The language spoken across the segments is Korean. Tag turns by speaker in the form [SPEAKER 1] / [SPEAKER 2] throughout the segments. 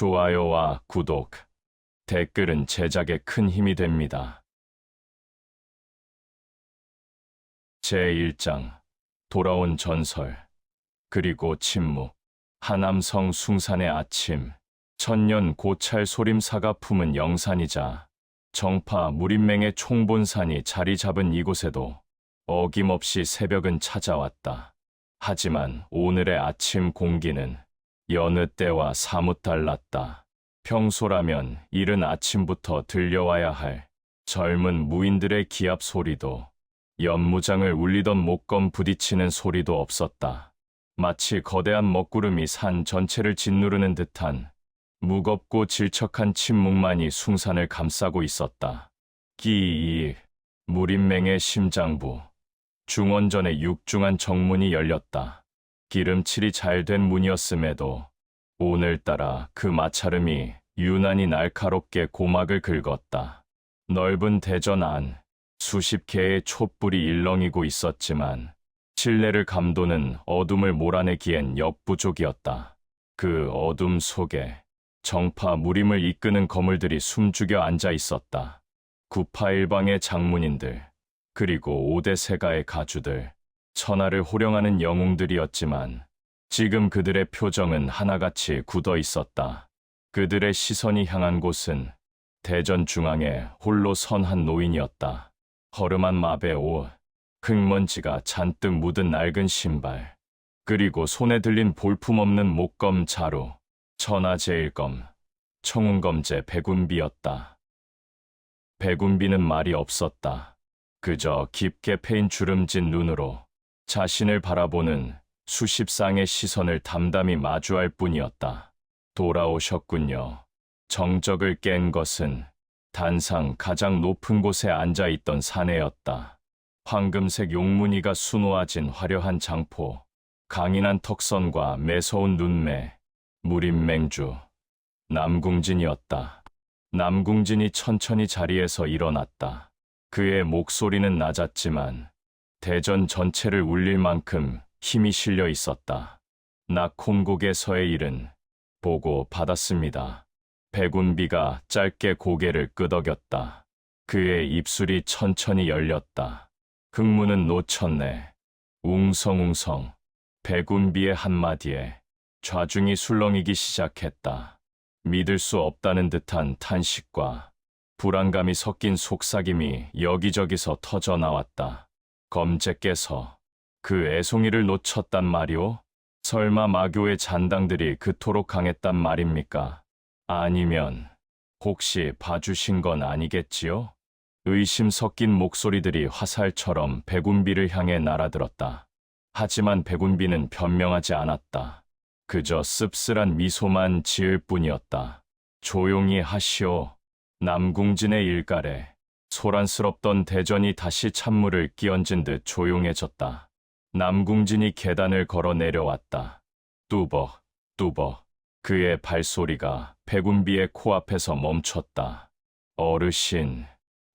[SPEAKER 1] 좋아요와 구독, 댓글은 제작에 큰 힘이 됩니다. 제1장 돌아온 전설, 그리고 침묵. 하남성 숭산의 아침, 천년 고찰 소림사가 품은 영산이자 정파 무림맹의 총본산이 자리 잡은 이곳에도 어김없이 새벽은 찾아왔다. 하지만 오늘의 아침 공기는 여느 때와 사뭇 달랐다. 평소라면 이른 아침부터 들려와야 할 젊은 무인들의 기합 소리도, 연무장을 울리던 목검 부딪히는 소리도 없었다. 마치 거대한 먹구름이 산 전체를 짓누르는 듯한 무겁고 질척한 침묵만이 숭산을 감싸고 있었다. 끼익, 무림맹의 심장부. 중원전의 육중한 정문이 열렸다. 기름칠이 잘 된 문이었음에도 오늘따라 그 마찰음이 유난히 날카롭게 고막을 긁었다. 넓은 대전 안, 수십 개의 촛불이 일렁이고 있었지만 실내를 감도는 어둠을 몰아내기엔 역부족이었다. 그 어둠 속에 정파 무림을 이끄는 거물들이 숨죽여 앉아 있었다. 구파일방의 장문인들, 그리고 5대 세가의 가주들, 천하를 호령하는 영웅들이었지만 지금 그들의 표정은 하나같이 굳어 있었다. 그들의 시선이 향한 곳은 대전 중앙에 홀로 선 한 노인이었다. 허름한 마배 옷, 흙먼지가 잔뜩 묻은 낡은 신발, 그리고 손에 들린 볼품없는 목검 자루, 천하제일검, 청운검제 백운비였다. 백운비는 말이 없었다. 그저 깊게 패인 주름진 눈으로 자신을 바라보는 수십 쌍의 시선을 담담히 마주할 뿐이었다. 돌아오셨군요. 정적을 깬 것은 단상 가장 높은 곳에 앉아있던 사내였다. 황금색 용무늬가 수놓아진 화려한 장포, 강인한 턱선과 매서운 눈매, 무림맹주, 남궁진이었다. 남궁진이 천천히 자리에서 일어났다. 그의 목소리는 낮았지만 대전 전체를 울릴 만큼 힘이 실려 있었다. 낙홈곡에서의 일은 보고 받았습니다. 백운비가 짧게 고개를 끄덕였다. 그의 입술이 천천히 열렸다. 흙문은 놓쳤네. 웅성웅성. 백운비의 한마디에 좌중이 술렁이기 시작했다. 믿을 수 없다는 듯한 탄식과 불안감이 섞인 속삭임이 여기저기서 터져 나왔다. 검제께서 그 애송이를 놓쳤단 말이오? 설마 마교의 잔당들이 그토록 강했단 말입니까? 아니면 혹시 봐주신 건 아니겠지요? 의심 섞인 목소리들이 화살처럼 백운비를 향해 날아들었다. 하지만 백운비는 변명하지 않았다. 그저 씁쓸한 미소만 지을 뿐이었다. 조용히 하시오. 남궁진의 일갈에 소란스럽던 대전이 다시 찬물을 끼얹은 듯 조용해졌다. 남궁진이 계단을 걸어 내려왔다. 뚜벅, 뚜벅. 그의 발소리가 백운비의 코앞에서 멈췄다. 어르신.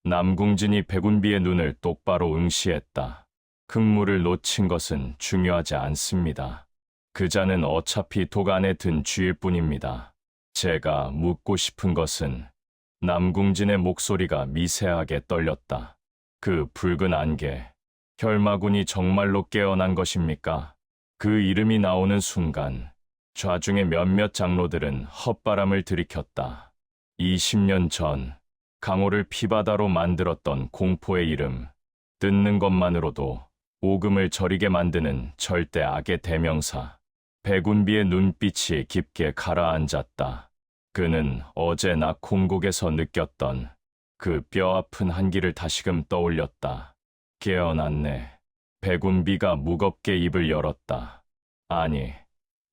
[SPEAKER 1] 남궁진이 백운비의 눈을 똑바로 응시했다. 흙물을 놓친 것은 중요하지 않습니다. 그자는 어차피 독 안에 든 쥐일 뿐입니다. 제가 묻고 싶은 것은, 남궁진의 목소리가 미세하게 떨렸다. 그 붉은 안개, 혈마군이 정말로 깨어난 것입니까? 그 이름이 나오는 순간 좌중의 몇몇 장로들은 헛바람을 들이켰다. 20년 전 강호를 피바다로 만들었던 공포의 이름, 듣는 것만으로도 오금을 저리게 만드는 절대 악의 대명사. 백운비의 눈빛이 깊게 가라앉았다. 그는 어제 낙홈곡에서 느꼈던 그 뼈아픈 한기를 다시금 떠올렸다. 깨어났네. 백운비가 무겁게 입을 열었다. 아니,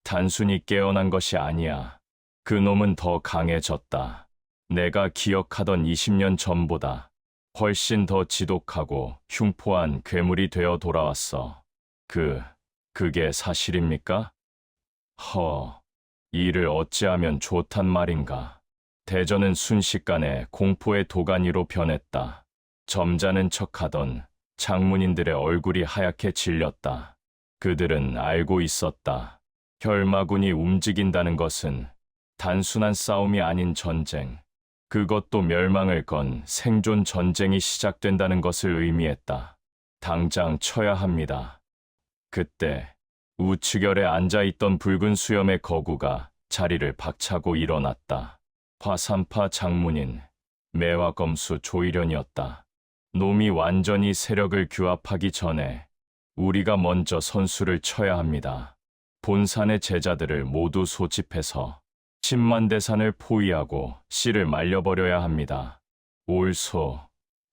[SPEAKER 1] 단순히 깨어난 것이 아니야. 그놈은 더 강해졌다. 내가 기억하던 20년 전보다 훨씬 더 지독하고 흉포한 괴물이 되어 돌아왔어. 그게 사실입니까? 이를 어찌하면 좋단 말인가. 대전은 순식간에 공포의 도가니로 변했다. 점잖은 척하던 장문인들의 얼굴이 하얗게 질렸다. 그들은 알고 있었다. 혈마군이 움직인다는 것은 단순한 싸움이 아닌 전쟁, 그것도 멸망을 건 생존 전쟁이 시작된다는 것을 의미했다. 당장 쳐야 합니다. 그때 우측결에 앉아있던 붉은 수염의 거구가 자리를 박차고 일어났다. 화산파 장문인 매화검수 조일련이었다. 놈이 완전히 세력을 규합하기 전에 우리가 먼저 선수를 쳐야 합니다. 본산의 제자들을 모두 소집해서 10만 대산을 포위하고 씨를 말려버려야 합니다. 옳소.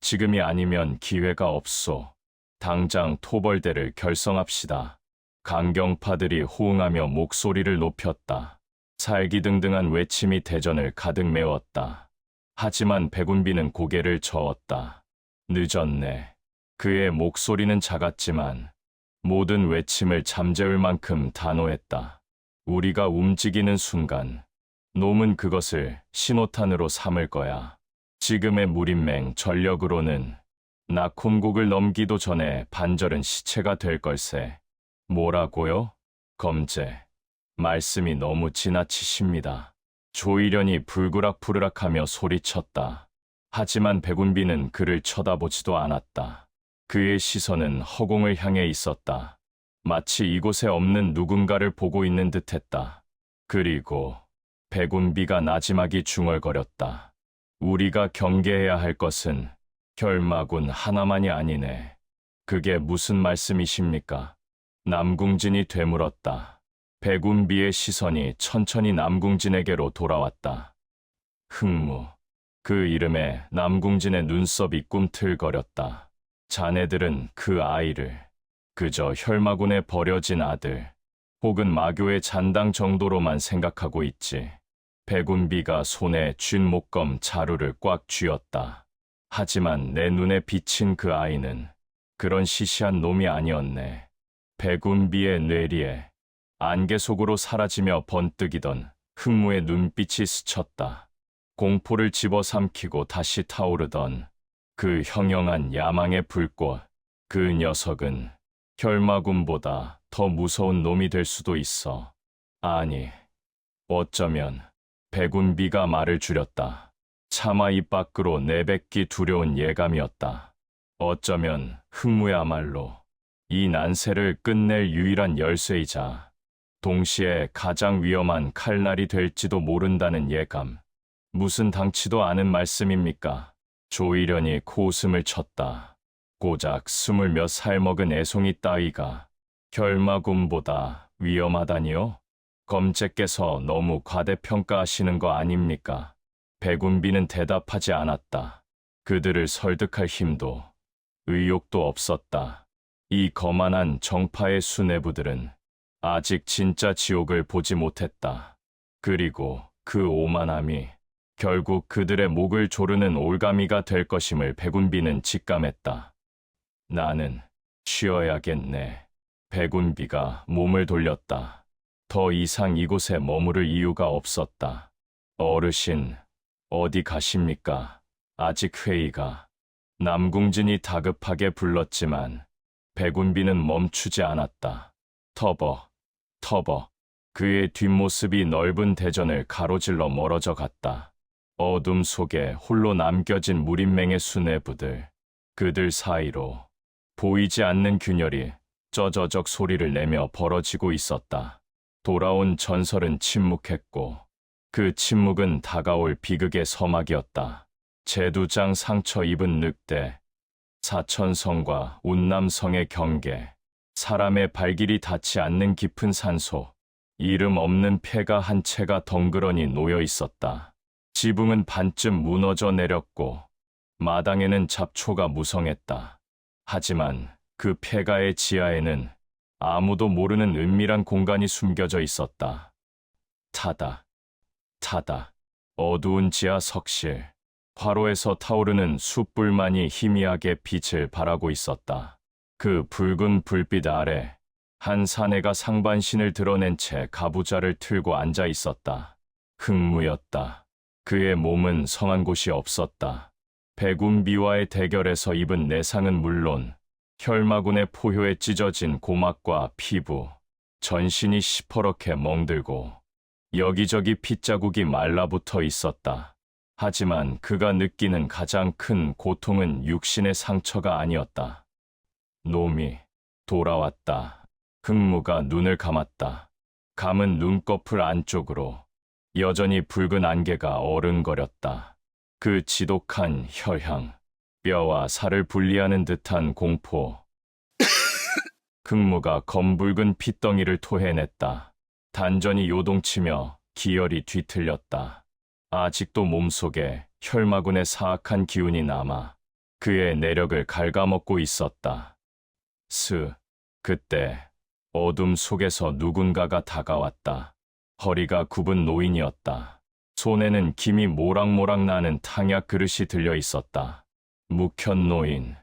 [SPEAKER 1] 지금이 아니면 기회가 없소. 당장 토벌대를 결성합시다. 강경파들이 호응하며 목소리를 높였다. 살기등등한 외침이 대전을 가득 메웠다. 하지만 백운비는 고개를 저었다. 늦었네. 그의 목소리는 작았지만 모든 외침을 잠재울 만큼 단호했다. 우리가 움직이는 순간 놈은 그것을 신호탄으로 삼을 거야. 지금의 무림맹 전력으로는 낙혼곡을 넘기도 전에 반절은 시체가 될 걸세. 뭐라고요? 검제. 말씀이 너무 지나치십니다. 조일련이 불그락부르락하며 소리쳤다. 하지만 백운비는 그를 쳐다보지도 않았다. 그의 시선은 허공을 향해 있었다. 마치 이곳에 없는 누군가를 보고 있는 듯했다. 그리고 백운비가 나지막이 중얼거렸다. 우리가 경계해야 할 것은 결마군 하나만이 아니네. 그게 무슨 말씀이십니까? 남궁진이 되물었다. 백운비의 시선이 천천히 남궁진에게로 돌아왔다. 흑무. 그 이름에 남궁진의 눈썹이 꿈틀거렸다. 자네들은 그 아이를 그저 혈마군에 버려진 아들 혹은 마교의 잔당 정도로만 생각하고 있지. 백운비가 손에 쥔 목검 자루를 꽉 쥐었다. 하지만 내 눈에 비친 그 아이는 그런 시시한 놈이 아니었네. 백운비의 뇌리에 안개 속으로 사라지며 번뜩이던 흑무의 눈빛이 스쳤다. 공포를 집어삼키고 다시 타오르던 그 형형한 야망의 불꽃. 그 녀석은 혈마군보다 더 무서운 놈이 될 수도 있어. 아니, 어쩌면 백운비가 말을 줄였다. 차마 입 밖으로 내뱉기 두려운 예감이었다. 어쩌면 흑무야말로 이 난세를 끝낼 유일한 열쇠이자 동시에 가장 위험한 칼날이 될지도 모른다는 예감. 무슨 당치도 않은 말씀입니까? 조일련이 코웃음을 쳤다. 고작 20몇 살 먹은 애송이 따위가 결마군보다 위험하다니요? 검제께서 너무 과대평가하시는 거 아닙니까? 백운비는 대답하지 않았다. 그들을 설득할 힘도 의욕도 없었다. 이 거만한 정파의 수뇌부들은 아직 진짜 지옥을 보지 못했다. 그리고 그 오만함이 결국 그들의 목을 조르는 올가미가 될 것임을 백운비는 직감했다. 나는 쉬어야겠네. 백운비가 몸을 돌렸다. 더 이상 이곳에 머무를 이유가 없었다. 어르신, 어디 가십니까? 아직 회의가. 남궁진이 다급하게 불렀지만 백운비는 멈추지 않았다. 터버. 그의 뒷모습이 넓은 대전을 가로질러 멀어져 갔다. 어둠 속에 홀로 남겨진 무림맹의 수뇌부들. 그들 사이로 보이지 않는 균열이 쩌저적 소리를 내며 벌어지고 있었다. 돌아온 전설은 침묵했고 그 침묵은 다가올 비극의 서막이었다. 제두장 상처 입은 늑대, 사천성과 운남성의 경계, 사람의 발길이 닿지 않는 깊은 산소, 이름 없는 폐가 한 채가 덩그러니 놓여 있었다. 지붕은 반쯤 무너져 내렸고 마당에는 잡초가 무성했다. 하지만 그 폐가의 지하에는 아무도 모르는 은밀한 공간이 숨겨져 있었다. 타다. 어두운 지하 석실. 화로에서 타오르는 숯불만이 희미하게 빛을 발하고 있었다. 그 붉은 불빛 아래 한 사내가 상반신을 드러낸 채 가부좌를 틀고 앉아 있었다. 흑무였다. 그의 몸은 성한 곳이 없었다. 백운비와의 대결에서 입은 내상은 물론 혈마군의 포효에 찢어진 고막과 피부, 전신이 시퍼렇게 멍들고 여기저기 핏자국이 말라붙어 있었다. 하지만 그가 느끼는 가장 큰 고통은 육신의 상처가 아니었다. 놈이 돌아왔다. 흑무가 눈을 감았다. 감은 눈꺼풀 안쪽으로 여전히 붉은 안개가 어른거렸다. 그 지독한 혈향, 뼈와 살을 분리하는 듯한 공포. 흑무가 검붉은 핏덩이를 토해냈다. 단전이 요동치며 기혈이 뒤틀렸다. 아직도 몸속에 혈마군의 사악한 기운이 남아 그의 내력을 갉아먹고 있었다. 그때 어둠 속에서 누군가가 다가왔다. 허리가 굽은 노인이었다. 손에는 김이 모락모락 나는 탕약 그릇이 들려 있었다. 묵현 노인,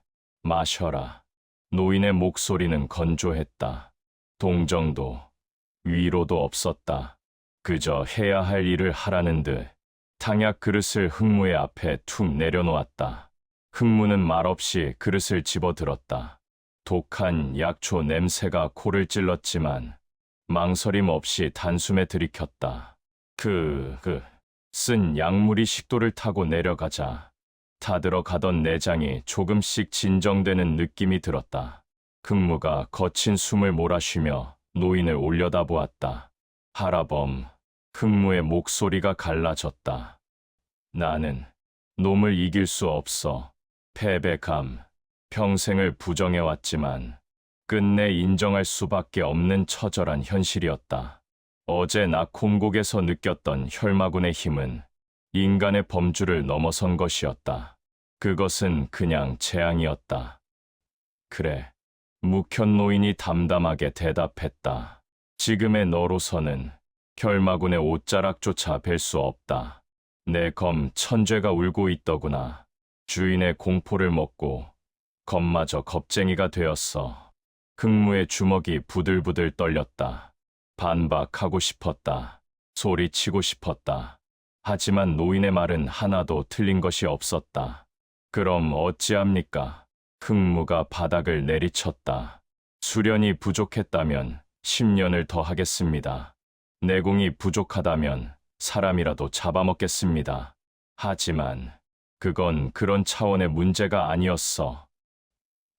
[SPEAKER 1] 마셔라. 노인의 목소리는 건조했다. 동정도, 위로도 없었다. 그저 해야 할 일을 하라는 듯 탕약 그릇을 흑무의 앞에 툭 내려놓았다. 흑무는 말없이 그릇을 집어들었다. 독한 약초 냄새가 코를 찔렀지만 망설임 없이 단숨에 들이켰다. 쓴 약물이 식도를 타고 내려가자 타들어가던 내장이 조금씩 진정되는 느낌이 들었다. 흑무가 거친 숨을 몰아쉬며 노인을 올려다보았다. 하라범, 흑무의 목소리가 갈라졌다. 나는 놈을 이길 수 없어. 패배감, 평생을 부정해왔지만 끝내 인정할 수밖에 없는 처절한 현실이었다. 어제 낙홈곡에서 느꼈던 혈마군의 힘은 인간의 범주를 넘어선 것이었다. 그것은 그냥 재앙이었다. 그래, 묵현 노인이 담담하게 대답했다. 지금의 너로서는 혈마군의 옷자락조차 뵐 수 없다. 내 검 천죄가 울고 있더구나. 주인의 공포를 먹고 검마저 겁쟁이가 되었어. 흑무의 주먹이 부들부들 떨렸다. 반박하고 싶었다. 소리치고 싶었다. 하지만 노인의 말은 하나도 틀린 것이 없었다. 그럼 어찌합니까? 흑무가 바닥을 내리쳤다. 수련이 부족했다면 10년을 더 하겠습니다. 내공이 부족하다면 사람이라도 잡아먹겠습니다. 하지만 그건 그런 차원의 문제가 아니었어.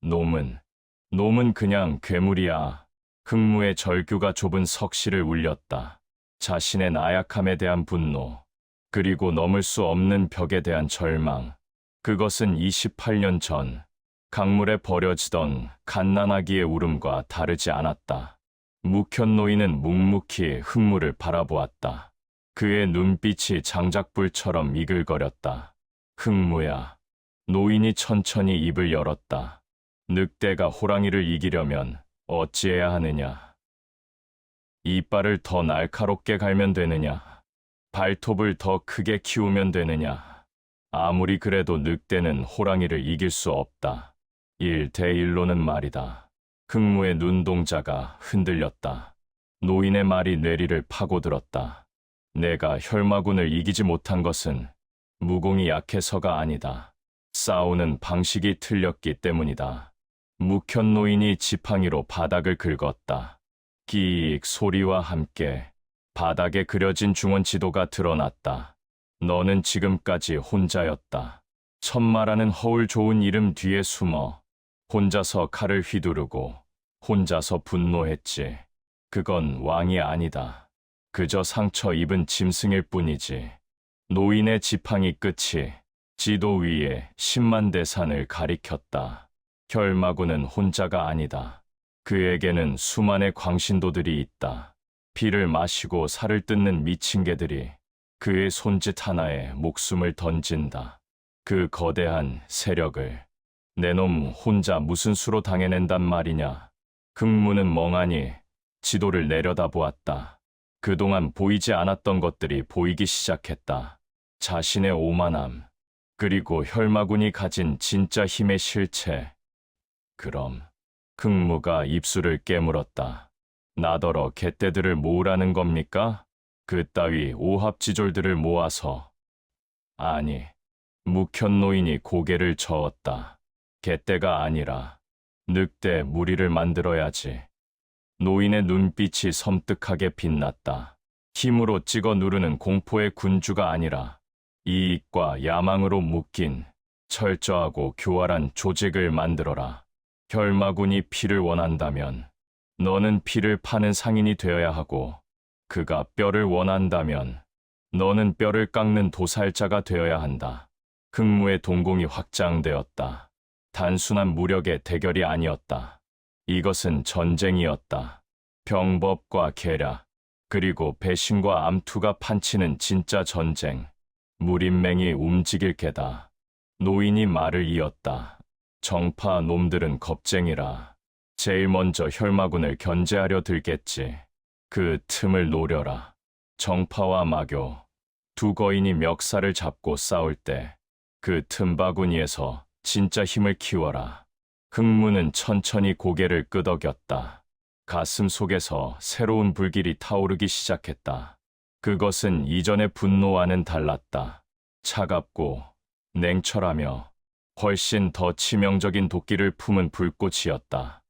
[SPEAKER 1] 놈은 그냥 괴물이야. 흑무의 절규가 좁은 석실을 울렸다. 자신의 나약함에 대한 분노, 그리고 넘을 수 없는 벽에 대한 절망. 그것은 28년 전 강물에 버려지던 갓난아기의 울음과 다르지 않았다. 묵현 노인은 묵묵히 흑무를 바라보았다. 그의 눈빛이 장작불처럼 이글거렸다. 흑무야. 노인이 천천히 입을 열었다. 늑대가 호랑이를 이기려면 어찌해야 하느냐? 이빨을 더 날카롭게 갈면 되느냐? 발톱을 더 크게 키우면 되느냐? 아무리 그래도 늑대는 호랑이를 이길 수 없다. 1대1로는 말이다. 흑무의 눈동자가 흔들렸다. 노인의 말이 뇌리를 파고들었다. 내가 혈마군을 이기지 못한 것은 무공이 약해서가 아니다. 싸우는 방식이 틀렸기 때문이다. 묵현 노인이 지팡이로 바닥을 긁었다. 끼익 소리와 함께 바닥에 그려진 중원 지도가 드러났다. 너는 지금까지 혼자였다. 천마라는 허울 좋은 이름 뒤에 숨어 혼자서 칼을 휘두르고 혼자서 분노했지. 그건 왕이 아니다. 그저 상처 입은 짐승일 뿐이지. 노인의 지팡이 끝이 지도 위에 10만 대산을 가리켰다. 혈마군은 혼자가 아니다. 그에게는 수만의 광신도들이 있다. 피를 마시고 살을 뜯는 미친 개들이 그의 손짓 하나에 목숨을 던진다. 그 거대한 세력을 내 놈 혼자 무슨 수로 당해낸단 말이냐. 흑무는 멍하니 지도를 내려다보았다. 그동안 보이지 않았던 것들이 보이기 시작했다. 자신의 오만함, 그리고 혈마군이 가진 진짜 힘의 실체. 그럼 흑무가 입술을 깨물었다. 나더러 갯떼들을 모으라는 겁니까? 그따위 오합지졸들을 모아서. 아니, 묵현 노인이 고개를 저었다. 갯떼가 아니라 늑대 무리를 만들어야지. 노인의 눈빛이 섬뜩하게 빛났다. 힘으로 찍어 누르는 공포의 군주가 아니라 이익과 야망으로 묶인 철저하고 교활한 조직을 만들어라. 혈마군이 피를 원한다면 너는 피를 파는 상인이 되어야 하고, 그가 뼈를 원한다면 너는 뼈를 깎는 도살자가 되어야 한다. 흑무의 동공이 확장되었다. 단순한 무력의 대결이 아니었다. 이것은 전쟁이었다. 병법과 계략, 그리고 배신과 암투가 판치는 진짜 전쟁. 무린맹이 움직일 게다. 노인이 말을 이었다. 정파 놈들은 겁쟁이라. 제일 먼저 혈마군을 견제하려 들겠지. 그 틈을 노려라. 정파와 마교, 두 거인이 멱살을 잡고 싸울 때 그 틈바구니에서 진짜 힘을 키워라. 흑무는 천천히 고개를 끄덕였다. 가슴 속에서 새로운 불길이 타오르기 시작했다. 그것은 이전의 분노와는 달랐다. 차갑고 냉철하며 훨씬 더 치명적인 도끼를 품은 불꽃이었다.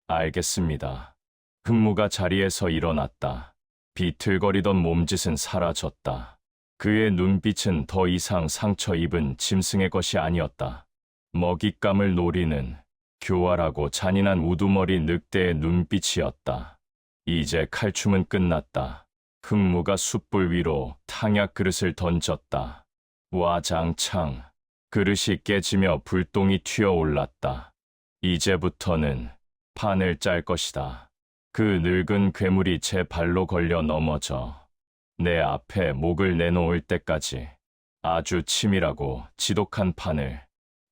[SPEAKER 1] 알겠습니다. 흑무가 자리에서 일어났다. 비틀거리던 몸짓은 사라졌다. 그의 눈빛은 더 이상 상처 입은 짐승의 것이 아니었다. 먹잇감을 노리는 교활하고 잔인한 우두머리 늑대의 눈빛이었다. 이제 칼춤은 끝났다. 흑무가 숯불 위로 탕약 그릇을 던졌다. 와장창. 그릇이 깨지며 불똥이 튀어올랐다. 이제부터는 판을 짤 것이다. 그 늙은 괴물이 제 발로 걸려 넘어져 내 앞에 목을 내놓을 때까지 아주 치밀하고 지독한 판을.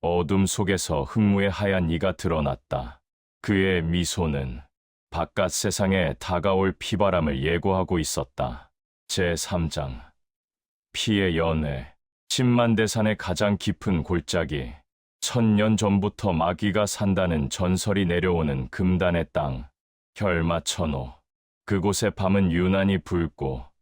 [SPEAKER 1] 어둠 속에서 흑무의 하얀 이가 드러났다. 그의 미소는 바깥 세상에 다가올 피바람을 예고하고 있었다. 제3장. 피의 연회. 10만 대산의 가장 깊은 골짜기. 1000년 전부터 마귀가 산다는 전설이 내려오는 금단의 땅. 혈마천호. 그곳의 밤은 유난히 붉고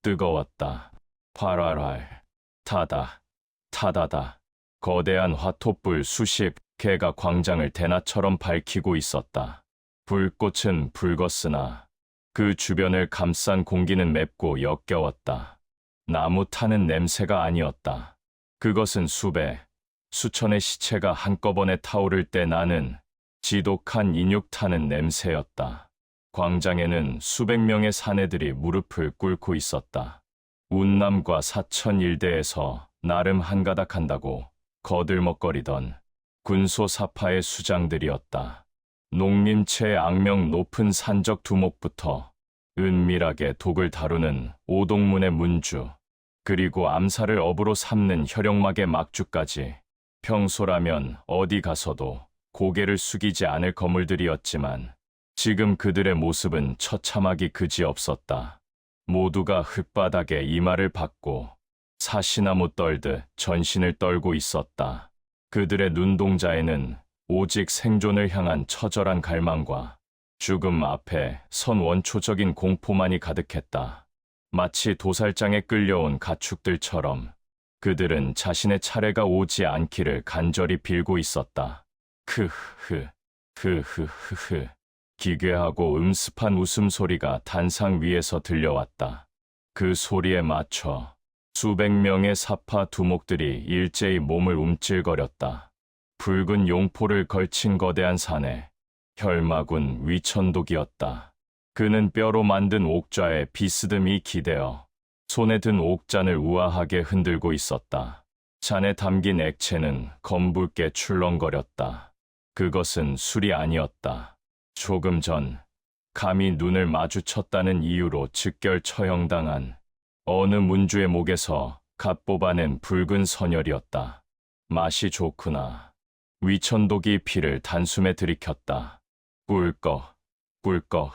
[SPEAKER 1] 뜨거웠다. 활활활. 타다. 타다다. 거대한 화톱불 수십 개가 광장을 대낮처럼 밝히고 있었다. 불꽃은 붉었으나 그 주변을 감싼 공기는 맵고 역겨웠다. 나무 타는 냄새가 아니었다. 그것은 수천의 시체가 한꺼번에 타오를 때 나는 지독한 인육 타는 냄새였다. 광장에는 수백 명의 사내들이 무릎을 꿇고 있었다. 운남과 사천 일대에서 나름 한가닥한다고 거들먹거리던 군소사파의 수장들이었다. 농림체의 악명 높은 산적 두목부터 은밀하게 독을 다루는 오동문의 문주, 그리고 암살을 업으로 삼는 혈용막의 막주까지 평소라면 어디 가서도 고개를 숙이지 않을 거물들이었지만 지금 그들의 모습은 처참하기 그지없었다. 모두가 흙바닥에 이마를 박고 사시나무 떨듯 전신을 떨고 있었다. 그들의 눈동자에는 오직 생존을 향한 처절한 갈망과 죽음 앞에 선 원초적인 공포만이 가득했다. 마치 도살장에 끌려온 가축들처럼 그들은 자신의 차례가 오지 않기를 간절히 빌고 있었다. 크흐, 흐흐흐흐. 기괴하고 음습한 웃음소리가 단상 위에서 들려왔다. 그 소리에 맞춰 수백 명의 사파 두목들이 일제히 몸을 움찔거렸다. 붉은 용포를 걸친 거대한 사내, 혈마군 위천독이었다. 그는 뼈로 만든 옥좌에 비스듬히 기대어 손에 든 옥잔을 우아하게 흔들고 있었다. 잔에 담긴 액체는 검붉게 출렁거렸다. 그것은 술이 아니었다. 조금 전 감히 눈을 마주쳤다는 이유로 즉결 처형당한 어느 문주의 목에서 갓 뽑아낸 붉은 선혈이었다. 맛이 좋구나. 위천독이 피를 단숨에 들이켰다. 꿀꺽, 꿀꺽.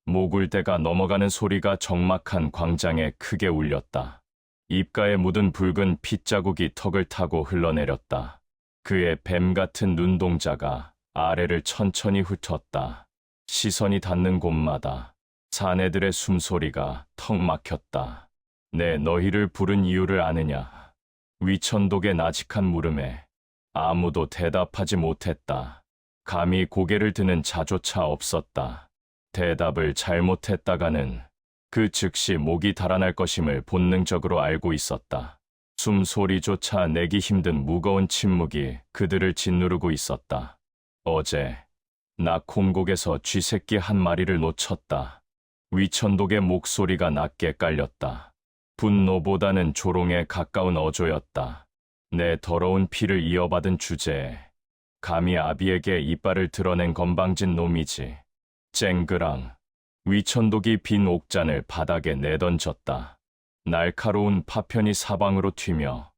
[SPEAKER 1] 모굴대가 넘어가는 소리가 적막한 광장에 크게 울렸다. 입가에 묻은 붉은 핏자국이 턱을 타고 흘러내렸다. 그의 뱀 같은 눈동자가 아래를 천천히 훑었다. 시선이 닿는 곳마다 사내들의 숨소리가 턱 막혔다. 내 너희를 부른 이유를 아느냐? 위천독의 나직한 물음에 아무도 대답하지 못했다. 감히 고개를 드는 자조차 없었다. 대답을 잘못했다가는 그 즉시 목이 달아날 것임을 본능적으로 알고 있었다. 숨소리조차 내기 힘든 무거운 침묵이 그들을 짓누르고 있었다. 어제 나 콩곡에서 쥐새끼 한 마리를 놓쳤다. 위천독의 목소리가 낮게 깔렸다. 분노보다는 조롱에 가까운 어조였다. 내 더러운 피를 이어받은 주제에 감히 아비에게 이빨을 드러낸 건방진 놈이지. 쨍그랑. 위천독이 빈 옥잔을 바닥에 내던졌다. 날카로운 파편이 사방으로 튀며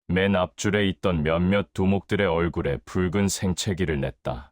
[SPEAKER 1] 맨 앞줄에 있던 몇몇 두목들의 얼굴에 붉은 생채기를 냈다.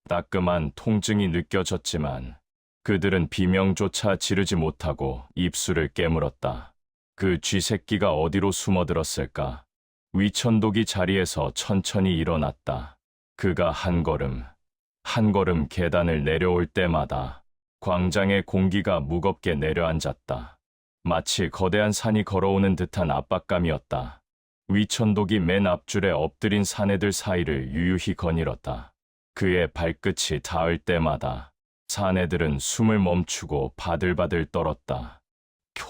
[SPEAKER 1] 따끔한 통증이 느껴졌지만 그들은 비명조차 지르지 못하고 입술을 깨물었다. 그 쥐새끼가 어디로 숨어들었을까? 위천독이 자리에서 천천히 일어났다. 그가 한 걸음 계단을 내려올 때마다 광장의 공기가 무겁게 내려앉았다. 마치 거대한 산이 걸어오는 듯한 압박감이었다. 위천독이 맨 앞줄에 엎드린 사내들 사이를 유유히 거닐었다. 그의 발끝이 닿을 때마다 사내들은 숨을 멈추고 바들바들 떨었다.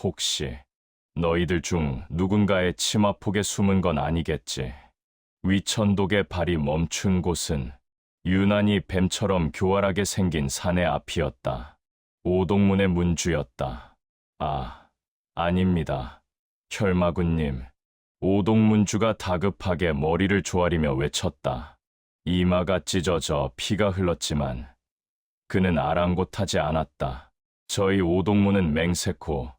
[SPEAKER 1] 혹시 너희들 중 누군가의 치마폭에 숨은 건 아니겠지. 위천독의 발이 멈춘 곳은 유난히 뱀처럼 교활하게 생긴 사내 앞이었다. 오동문의 문주였다. 아닙니다. 혈마군님. 오동문주가 다급하게 머리를 조아리며 외쳤다. 이마가 찢어져 피가 흘렀지만 그는 아랑곳하지 않았다. 저희 오동문은 맹세코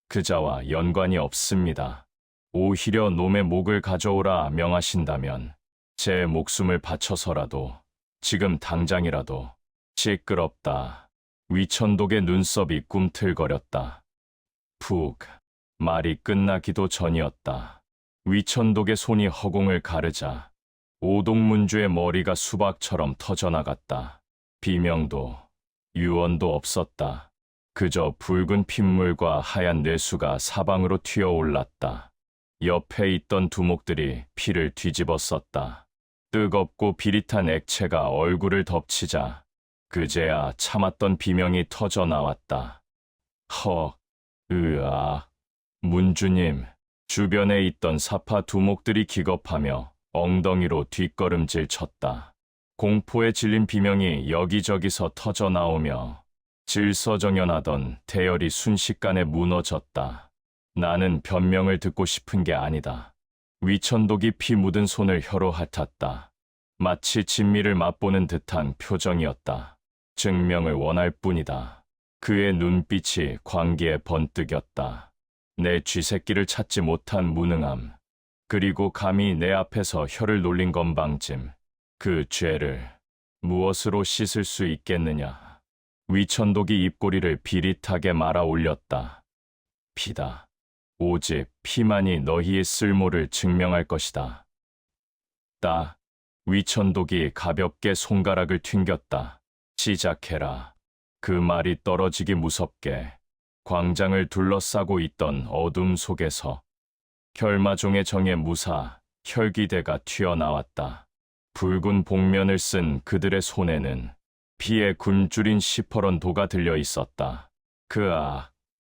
[SPEAKER 1] 그자와 연관이 없습니다. 오히려 놈의 목을 가져오라 명하신다면 제 목숨을 바쳐서라도 지금 당장이라도. 시끄럽다. 위천독의 눈썹이 꿈틀거렸다. 푹. 말이 끝나기도 전이었다. 위천독의 손이 허공을 가르자 오동문주의 머리가 수박처럼 터져나갔다. 비명도 유언도 없었다. 그저 붉은 핏물과 하얀 뇌수가 사방으로 튀어올랐다. 옆에 있던 두목들이 피를 뒤집어 썼다. 뜨겁고 비릿한 액체가 얼굴을 덮치자 그제야 참았던 비명이 터져 나왔다. 으아. 문주님. 주변에 있던 사파 두목들이 기겁하며 엉덩이로 뒷걸음질 쳤다. 공포에 질린 비명이 여기저기서 터져 나오며 질서정연하던 대열이 순식간에 무너졌다. 나는 변명을 듣고 싶은 게 아니다. 위천독이 피 묻은 손을 혀로 핥았다. 마치 진미를 맛보는 듯한 표정이었다. 증명을 원할 뿐이다. 그의 눈빛이 광기에 번뜩였다. 내 쥐새끼를 찾지 못한 무능함, 그리고 감히 내 앞에서 혀를 놀린 건방짐, 그 죄를 무엇으로 씻을 수 있겠느냐. 위천독이 입꼬리를 비릿하게 말아 올렸다. 피다. 오직 피만이 너희의 쓸모를 증명할 것이다. 위천독이 가볍게 손가락을 튕겼다. 시작해라. 그 말이 떨어지기 무섭게 광장을 둘러싸고 있던 어둠 속에서 혈마종의 정의 무사 혈기대가 튀어나왔다. 붉은 복면을 쓴 그들의 손에는 피에 굶주린 시퍼런 도가 들려 있었다.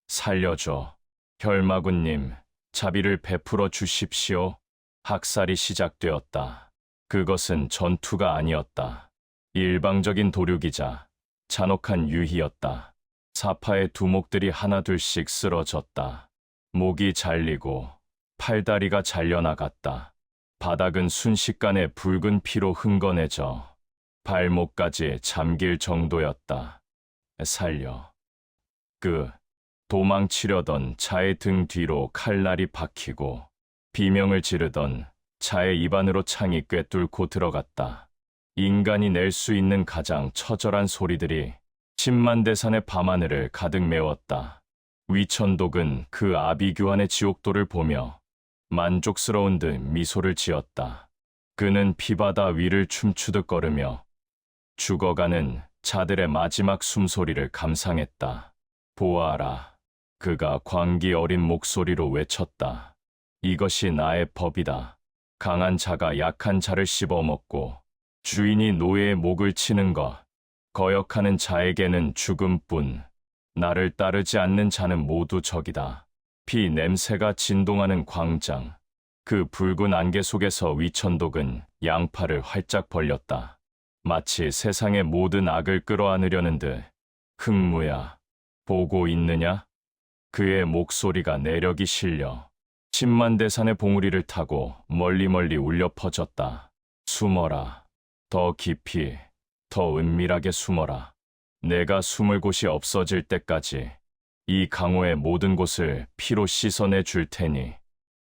[SPEAKER 1] 살려줘. 혈마군님, 자비를 베풀어 주십시오. 학살이 시작되었다. 그것은 전투가 아니었다. 일방적인 도륙이자 잔혹한 유희였다. 사파의 두목들이 하나둘씩 쓰러졌다. 목이 잘리고 팔다리가 잘려나갔다. 바닥은 순식간에 붉은 피로 흥건해져 발목까지 잠길 정도였다. 살려. 도망치려던 차의 등 뒤로 칼날이 박히고 비명을 지르던 차의 입안으로 창이 꿰뚫고 들어갔다. 인간이 낼 수 있는 가장 처절한 소리들이 10만 대산의 밤하늘을 가득 메웠다. 위천독은 그 아비규환의 지옥도를 보며 만족스러운 듯 미소를 지었다. 그는 피바다 위를 춤추듯 걸으며 죽어가는 자들의 마지막 숨소리를 감상했다. 보아라. 그가 광기 어린 목소리로 외쳤다. 이것이 나의 법이다. 강한 자가 약한 자를 씹어먹고 주인이 노예의 목을 치는 것. 거역하는 자에게는 죽음뿐. 나를 따르지 않는 자는 모두 적이다. 피 냄새가 진동하는 광장. 그 붉은 안개 속에서 위천독은 양팔을 활짝 벌렸다. 마치 세상의 모든 악을 끌어안으려는 듯. 흑무야, 보고 있느냐? 그의 목소리가 내력이 실려 10만 대산의 봉우리를 타고 멀리 울려 퍼졌다. 숨어라. 더 깊이, 더 은밀하게 숨어라. 내가 숨을 곳이 없어질 때까지 이 강호의 모든 곳을 피로 씻어내 줄 테니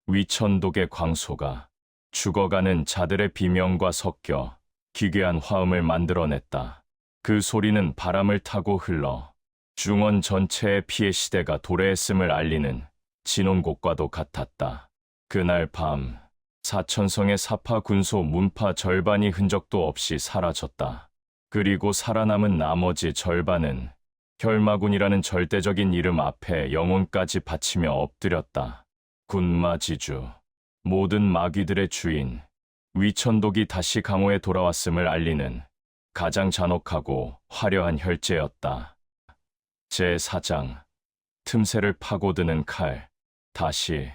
[SPEAKER 1] 위천독의 광소가 죽어가는 자들의 비명과 섞여 기괴한 화음을 만들어냈다. 그 소리는 바람을 타고 흘러 중원 전체의 피의 시대가 도래했음을 알리는 진홍곡과도 같았다. 그날 밤 사천성의 사파 군소 문파 절반이 흔적도 없이 사라졌다. 그리고 살아남은 나머지 절반은 혈마군이라는 절대적인 이름 앞에 영혼까지 바치며 엎드렸다. 군마지주, 모든 마귀들의 주인, 위천독이 다시 강호에 돌아왔음을 알리는 가장 잔혹하고 화려한 혈제였다. 제4장, 틈새를 파고드는 칼, 다시,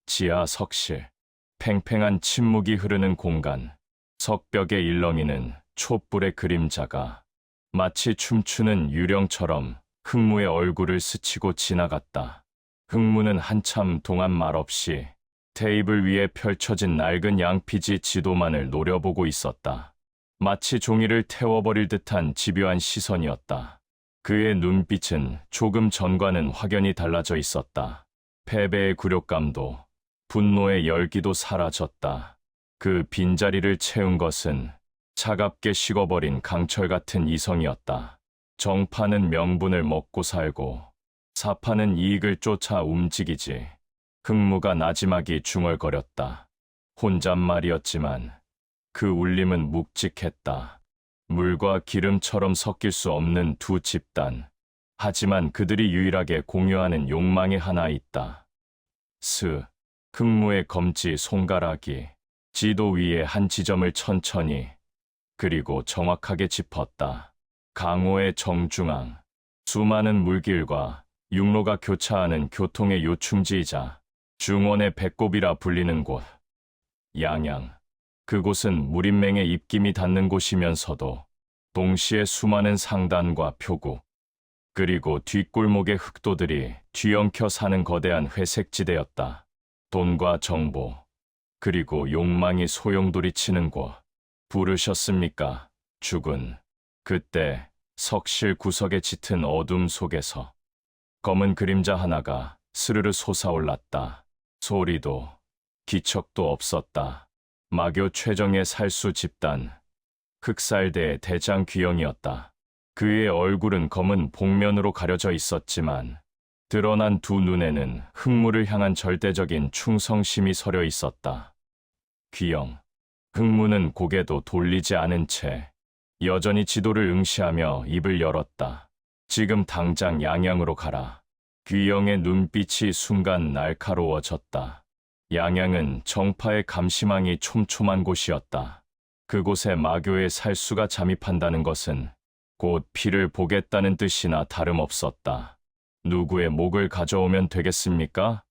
[SPEAKER 1] 지하 석실, 팽팽한 침묵이 흐르는 공간, 석벽에 일렁이는 촛불의 그림자가 마치 춤추는 유령처럼 흑무의 얼굴을 스치고 지나갔다. 흑무는 한참 동안 말없이 테이블 위에 펼쳐진 낡은 양피지 지도만을 노려보고 있었다. 마치 종이를 태워버릴 듯한 집요한 시선이었다. 그의 눈빛은 조금 전과는 확연히 달라져 있었다. 패배의 굴욕감도 분노의 열기도 사라졌다. 그 빈자리를 채운 것은 차갑게 식어버린 강철 같은 이성이었다. 정파는 명분을 먹고 살고 사파는 이익을 쫓아 움직이지. 흑무가 나지막이 중얼거렸다. 혼잣말이었지만 그 울림은 묵직했다. 물과 기름처럼 섞일 수 없는 두 집단. 하지만 그들이 유일하게 공유하는 욕망이 하나 있다. 흑무의 검지 손가락이 지도 위에 한 지점을 천천히 그리고 정확하게 짚었다. 강호의 정중앙, 수많은 물길과 육로가 교차하는 교통의 요충지이자 중원의 배꼽이라 불리는 곳. 양양. 그곳은 무림맹의 입김이 닿는 곳이면서도 동시에 수많은 상단과 표구, 그리고 뒷골목의 흑도들이 뒤엉켜 사는 거대한 회색지대였다. 돈과 정보, 그리고 욕망이 소용돌이치는 곳. 부르셨습니까? 죽은. 그때 석실 구석에 짙은 어둠 속에서 검은 그림자 하나가 스르르 솟아올랐다. 소리도 기척도 없었다. 마교 최정의 살수 집단, 흑살대의 대장 귀영이었다. 그의 얼굴은 검은 복면으로 가려져 있었지만 드러난 두 눈에는 흑무를 향한 절대적인 충성심이 서려 있었다. 귀영. 흑무는 고개도 돌리지 않은 채 여전히 지도를 응시하며 입을 열었다. 지금 당장 양양으로 가라. 귀영의 눈빛이 순간 날카로워졌다. 양양은 정파의 감시망이 촘촘한 곳이었다. 그곳에 마교의 살수가 잠입한다는 것은 곧 피를 보겠다는 뜻이나 다름없었다. 누구의 목을 가져오면 되겠습니까?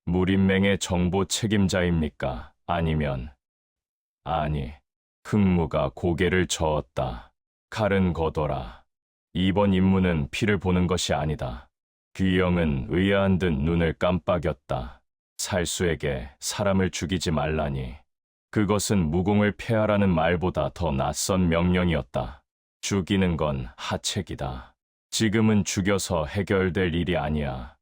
[SPEAKER 1] 무림맹의 정보 책임자입니까? 아니면... 아니, 흑무가 고개를 저었다. 칼은 거둬라. 이번 임무는 피를 보는 것이 아니다. 귀영은 의아한 듯 눈을 깜빡였다. 살수에게 사람을 죽이지 말라니. 그것은 무공을 폐하라는 말보다 더 낯선 명령이었다. 죽이는 건 하책이다. 지금은 죽여서 해결될 일이 아니야.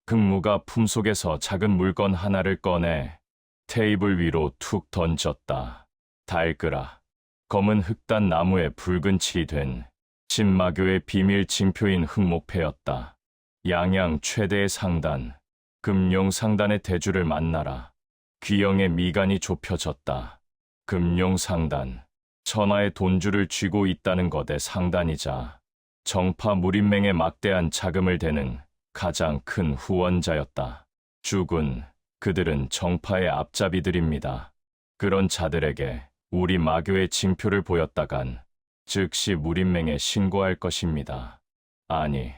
[SPEAKER 1] 흑무가 품속에서 작은 물건 하나를 꺼내 테이블 위로 툭 던졌다. 달그라. 검은 흑단 나무에 붉은 칠이 된 신마교의 비밀 징표인 흑목패였다. 양양 최대의 상단, 금룡 상단의 대주를 만나라. 귀영의 미간이 좁혀졌다. 금룡 상단, 천하의 돈줄을 쥐고 있다는 것의 상단이자 정파 무림맹의 막대한 자금을 대는 가장 큰 후원자였다. 죽은 그들은 정파의 앞잡이들입니다. 그런 자들에게 우리 마교의 징표를 보였다간 즉시 무림맹에 신고할 것입니다. 아니,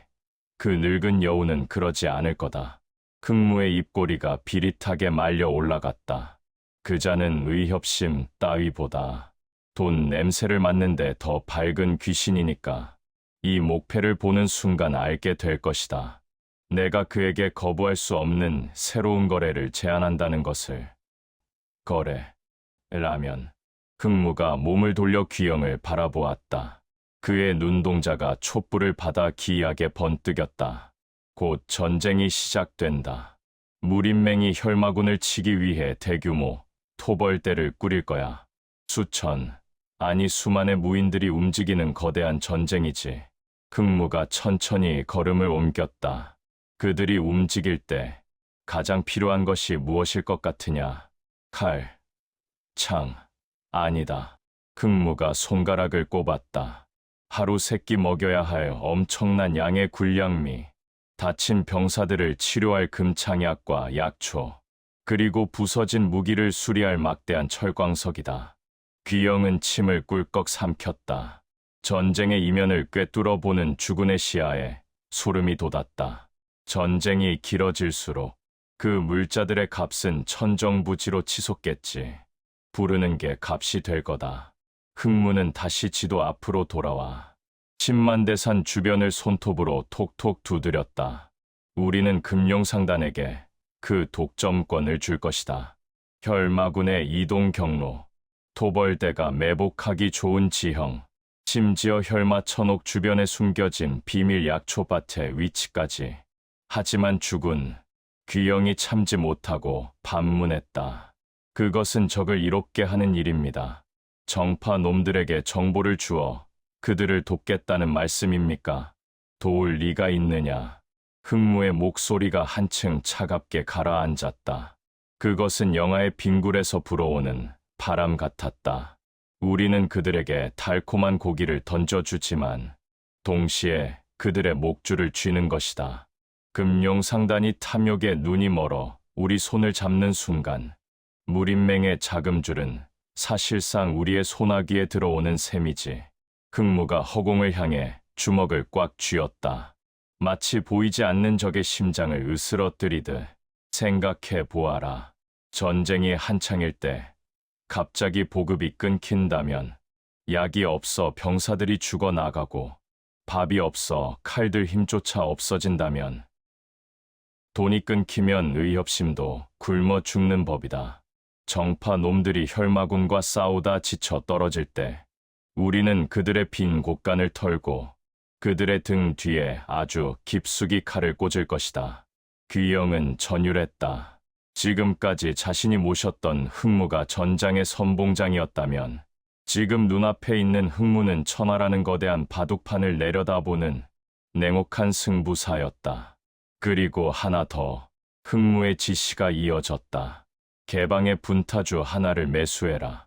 [SPEAKER 1] 그 늙은 여우는 그러지 않을 거다. 흑무의 입꼬리가 비릿하게 말려 올라갔다. 그자는 의협심 따위보다 돈 냄새를 맡는데 더 밝은 귀신이니까 이 목패를 보는 순간 알게 될 것이다. 내가 그에게 거부할 수 없는 새로운 거래를 제안한다는 것을. 거래라면. 흑무가 몸을 돌려 귀영을 바라보았다. 그의 눈동자가 촛불을 받아 기이하게 번뜩였다. 곧 전쟁이 시작된다. 무린맹이 혈마군을 치기 위해 대규모 토벌대를 꾸릴 거야. 수천, 아니 수만의 무인들이 움직이는 거대한 전쟁이지. 흑무가 천천히 걸음을 옮겼다. 그들이 움직일 때 가장 필요한 것이 무엇일 것 같으냐? 칼, 창, 아니다. 흑무가 손가락을 꼽았다. 하루 세끼 먹여야 할 엄청난 양의 군량미, 다친 병사들을 치료할 금창약과 약초, 그리고 부서진 무기를 수리할 막대한 철광석이다. 귀영은 침을 꿀꺽 삼켰다. 전쟁의 이면을 꿰뚫어 보는 주군의 시야에 소름이 돋았다. 전쟁이 길어질수록 그 물자들의 값은 천정부지로 치솟겠지. 부르는 게 값이 될 거다. 흑무는 다시 지도 앞으로 돌아와 10만 대산 주변을 손톱으로 톡톡 두드렸다. 우리는 금룡상단에게 그 독점권을 줄 것이다. 혈마군의 이동 경로, 토벌대가 매복하기 좋은 지형, 심지어 혈마 천옥 주변에 숨겨진 비밀 약초밭의 위치까지. 하지만 주군, 귀영이 참지 못하고 반문했다. 그것은 적을 이롭게 하는 일입니다. 정파 놈들에게 정보를 주어 그들을 돕겠다는 말씀입니까? 도울 리가 있느냐? 흑무의 목소리가 한층 차갑게 가라앉았다. 그것은 영하의 빙굴에서 불어오는 바람 같았다. 우리는 그들에게 달콤한 고기를 던져주지만 동시에 그들의 목줄을 쥐는 것이다. 금룡상단이 탐욕에 눈이 멀어 우리 손을 잡는 순간 무린맹의 자금줄은 사실상 우리의 소나기에 들어오는 셈이지. 흑무가 허공을 향해 주먹을 꽉 쥐었다. 마치 보이지 않는 적의 심장을 으스러뜨리듯. 생각해 보아라. 전쟁이 한창일 때 갑자기 보급이 끊긴다면, 약이 없어 병사들이 죽어나가고 밥이 없어 칼들 힘조차 없어진다면, 돈이 끊기면 의협심도 굶어 죽는 법이다. 정파 놈들이 혈마군과 싸우다 지쳐 떨어질 때 우리는 그들의 빈 곳간을 털고 그들의 등 뒤에 아주 깊숙이 칼을 꽂을 것이다. 귀영은 전율했다. 지금까지 자신이 모셨던 흑무가 전장의 선봉장이었다면 지금 눈앞에 있는 흑무는 천하라는 거대한 바둑판을 내려다보는 냉혹한 승부사였다. 그리고 하나 더, 흑무의 지시가 이어졌다. 개방의 분타주 하나를 매수해라.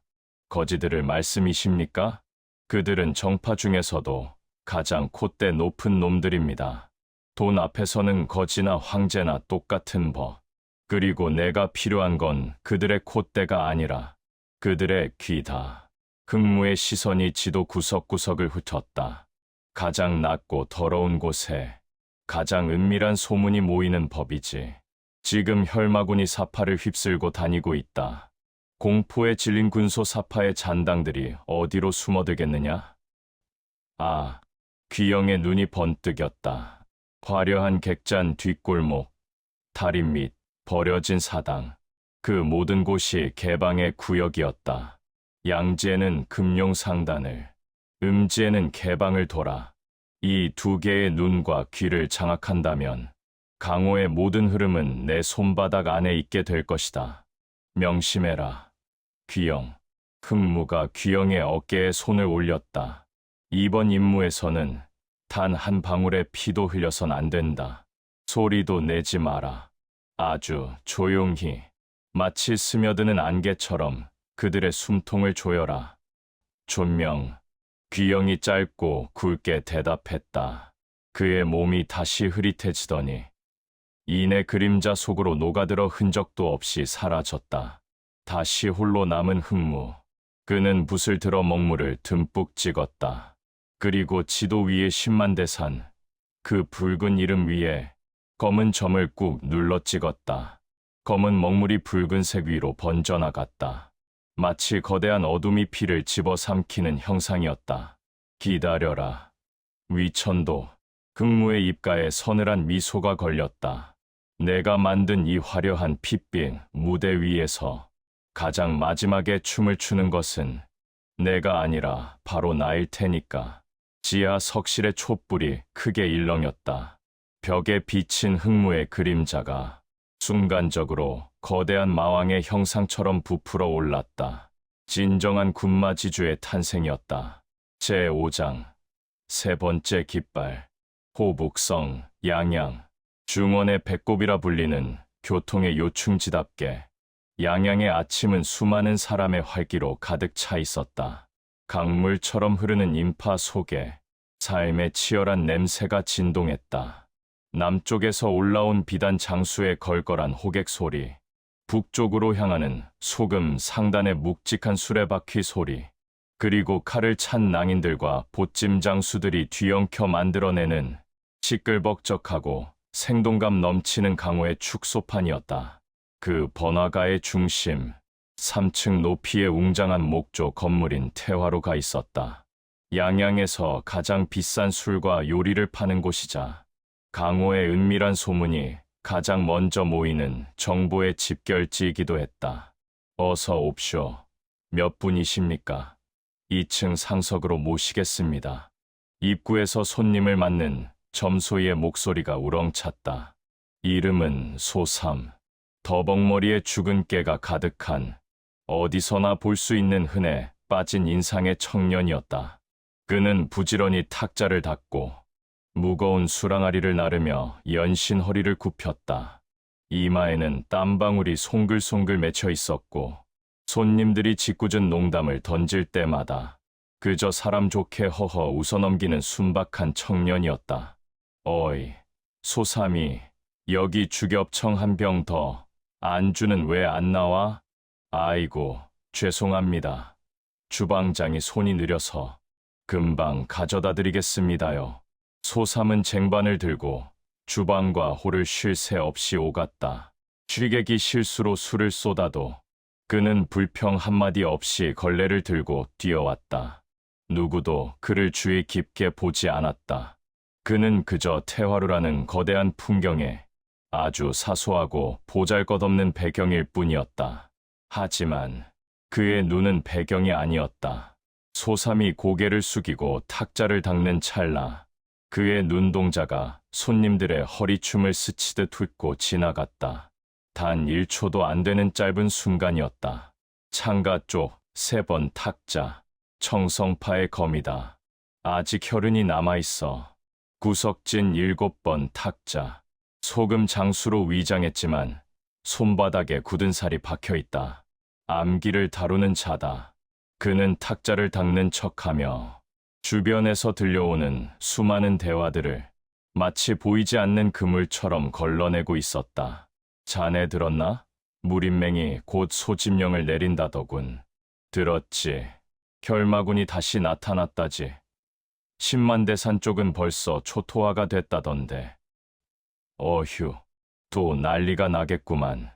[SPEAKER 1] 거지들을 말씀이십니까? 그들은 정파 중에서도 가장 콧대 높은 놈들입니다. 돈 앞에서는 거지나 황제나 똑같은 법. 그리고 내가 필요한 건 그들의 콧대가 아니라 그들의 귀다. 흑무의 시선이 지도 구석구석을 훑었다. 가장 낮고 더러운 곳에 가장 은밀한 소문이 모이는 법이지. 지금 혈마군이 사파를 휩쓸고 다니고 있다. 공포에 질린 군소 사파의 잔당들이 어디로 숨어들겠느냐? 아, 귀영의 눈이 번뜩였다. 화려한 객잔 뒷골목, 다리 밑, 버려진 사당, 그 모든 곳이 개방의 구역이었다. 양지에는 금룡상단을, 음지에는 개방을 둬라. 이 두 개의 눈과 귀를 장악한다면 강호의 모든 흐름은 내 손바닥 안에 있게 될 것이다. 명심해라. 귀영. 흑무가 귀영의 어깨에 손을 올렸다. 이번 임무에서는 단 한 방울의 피도 흘려선 안 된다. 소리도 내지 마라. 아주 조용히, 마치 스며드는 안개처럼 그들의 숨통을 조여라. 존명. 귀영이 짧고 굵게 대답했다. 그의 몸이 다시 흐릿해지더니 이내 그림자 속으로 녹아들어 흔적도 없이 사라졌다. 다시 홀로 남은 흑무. 그는 붓을 들어 먹물을 듬뿍 찍었다. 그리고 지도 위에 10만 대산, 그 붉은 이름 위에 검은 점을 꾹 눌러 찍었다. 검은 먹물이 붉은색 위로 번져나갔다. 마치 거대한 어둠이 피를 집어삼키는 형상이었다. 기다려라. 위천도 극무의 입가에 서늘한 미소가 걸렸다. 내가 만든 이 화려한 핏빛 무대 위에서 가장 마지막에 춤을 추는 것은 내가 아니라 바로 나일 테니까. 지하 석실의 촛불이 크게 일렁였다. 벽에 비친 흑무의 그림자가 순간적으로 거대한 마왕의 형상처럼 부풀어 올랐다. 진정한 군마지주의 탄생이었다. 제5장 세 번째 깃발. 호북성, 양양. 중원의 배꼽이라 불리는 교통의 요충지답게 양양의 아침은 수많은 사람의 활기로 가득 차 있었다. 강물처럼 흐르는 인파 속에 삶의 치열한 냄새가 진동했다. 남쪽에서 올라온 비단 장수의 걸걸한 호객 소리, 북쪽으로 향하는 소금 상단의 묵직한 수레바퀴 소리, 그리고 칼을 찬 낭인들과 보찜 장수들이 뒤엉켜 만들어내는 시끌벅적하고 생동감 넘치는 강호의 축소판이었다. 그 번화가의 중심, 3층 높이의 웅장한 목조 건물인 태화로가 있었다. 양양에서 가장 비싼 술과 요리를 파는 곳이자 강호의 은밀한 소문이 가장 먼저 모이는 정보의 집결지이기도 했다. 어서 옵쇼. 몇 분이십니까? 2층 상석으로 모시겠습니다. 입구에서 손님을 맞는 점소이의 목소리가 우렁찼다. 이름은 소삼. 더벅머리에 죽은 깨가 가득한 어디서나 볼 수 있는 흔해 빠진 인상의 청년이었다. 그는 부지런히 탁자를 닦고 무거운 수랑아리를 나르며 연신 허리를 굽혔다. 이마에는 땀방울이 송글송글 맺혀 있었고 손님들이 짓궂은 농담을 던질 때마다 그저 사람 좋게 허허 웃어넘기는 순박한 청년이었다. 어이, 소삼이, 여기 주겹청 한 병 더. 안주는 왜 안 나와? 아이고, 죄송합니다. 주방장이 손이 느려서 금방 가져다 드리겠습니다요. 소삼은 쟁반을 들고 주방과 홀을 쉴 새 없이 오갔다. 취객이 실수로 술을 쏟아도 그는 불평 한마디 없이 걸레를 들고 뛰어왔다. 누구도 그를 주의 깊게 보지 않았다. 그는 그저 태화루라는 거대한 풍경에 아주 사소하고 보잘것없는 배경일 뿐이었다. 하지만 그의 눈은 배경이 아니었다. 소삼이 고개를 숙이고 탁자를 닦는 찰나 그의 눈동자가 손님들의 허리춤을 스치듯 훑고 지나갔다. 단 1초도 안 되는 짧은 순간이었다. 창가 쪽 3번 탁자, 청성파의 검이다. 아직 혈흔이 남아있어. 구석진 7번 탁자, 소금 장수로 위장했지만 손바닥에 굳은 살이 박혀있다. 암기를 다루는 자다. 그는 탁자를 닦는 척하며 주변에서 들려오는 수많은 대화들을 마치 보이지 않는 그물처럼 걸러내고 있었다. 자네 들었나? 무림맹이 곧 소집령을 내린다더군. 들었지. 결마군이 다시 나타났다지. 10만대산 쪽은 벌써 초토화가 됐다던데. 어휴, 또 난리가 나겠구만.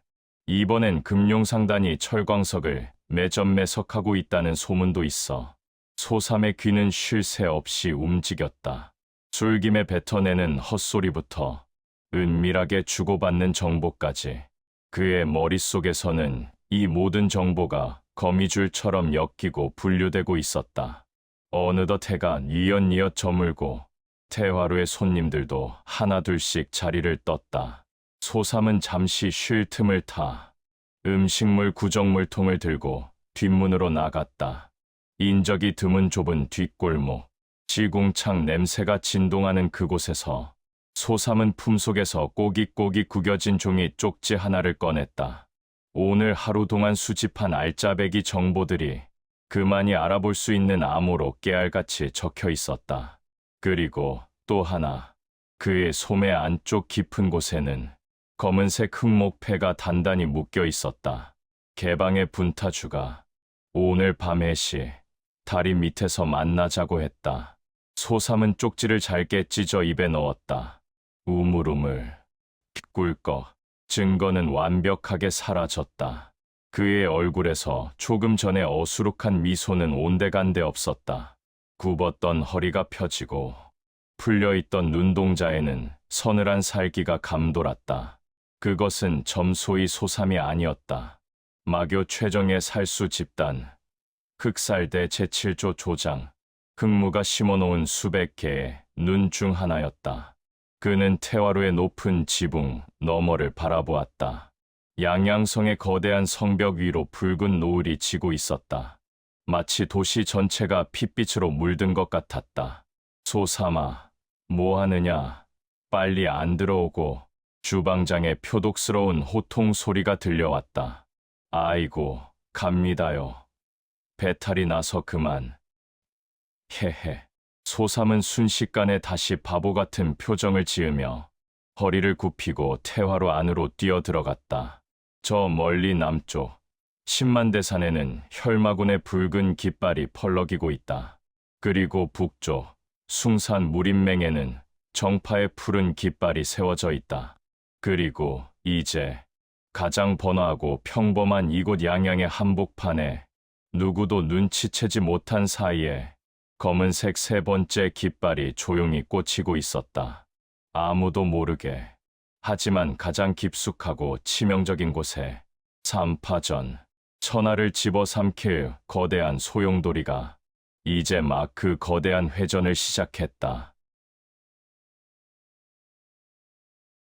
[SPEAKER 1] 이번엔 금룡상단이 철광석을 매점매석하고 있다는 소문도 있어. 소삼의 귀는 쉴 새 없이 움직였다. 술김에 뱉어내는 헛소리부터 은밀하게 주고받는 정보까지. 그의 머릿속에서는 이 모든 정보가 거미줄처럼 엮이고 분류되고 있었다. 어느덧 해가 뉘엿뉘엿 저물고 태화루의 손님들도 하나둘씩 자리를 떴다. 소삼은 잠시 쉴 틈을 타 음식물 구정물통을 들고 뒷문으로 나갔다. 인적이 드문 좁은 뒷골목, 시궁창 냄새가 진동하는 그곳에서 소삼은 품속에서 꼬깃꼬깃 구겨진 종이 쪽지 하나를 꺼냈다. 오늘 하루 동안 수집한 알짜배기 정보들이 그만이 알아볼 수 있는 암호로 깨알같이 적혀 있었다. 그리고 또 하나, 그의 소매 안쪽 깊은 곳에는 검은색 흑목패가 단단히 묶여 있었다. 개방의 분타주가 오늘 밤 4시 다리 밑에서 만나자고 했다. 소삼은 쪽지를 잘게 찢어 입에 넣었다. 우물우물, 꿀꺽. 증거는 완벽하게 사라졌다. 그의 얼굴에서 조금 전에 어수룩한 미소는 온데간데 없었다. 굽었던 허리가 펴지고 풀려있던 눈동자에는 서늘한 살기가 감돌았다. 그것은 점소이 소삼이 아니었다. 마교 최정의 살수 집단, 흑살대 제7조 조장, 흑무가 심어놓은 수백 개의 눈 중 하나였다. 그는 태화루의 높은 지붕 너머를 바라보았다. 양양성의 거대한 성벽 위로 붉은 노을이 지고 있었다. 마치 도시 전체가 핏빛으로 물든 것 같았다. 소삼아, 뭐하느냐? 빨리 안 들어오고. 주방장의 표독스러운 호통 소리가 들려왔다. 아이고, 갑니다요. 배탈이 나서 그만. 헤헤. 소삼은 순식간에 다시 바보 같은 표정을 지으며 허리를 굽히고 태화로 안으로 뛰어들어갔다. 저 멀리 남쪽 10만대산에는 혈마군의 붉은 깃발이 펄럭이고 있다. 그리고 북쪽 숭산 무림맹에는 정파의 푸른 깃발이 세워져 있다. 그리고 이제 가장 번화하고 평범한 이곳 양양의 한복판에 누구도 눈치채지 못한 사이에 검은색 세 번째 깃발이 조용히 꽂히고 있었다. 아무도 모르게, 하지만 가장 깊숙하고 치명적인 곳에 3파전, 천하를 집어삼킬 거대한 소용돌이가 이제 막 그 거대한 회전을 시작했다.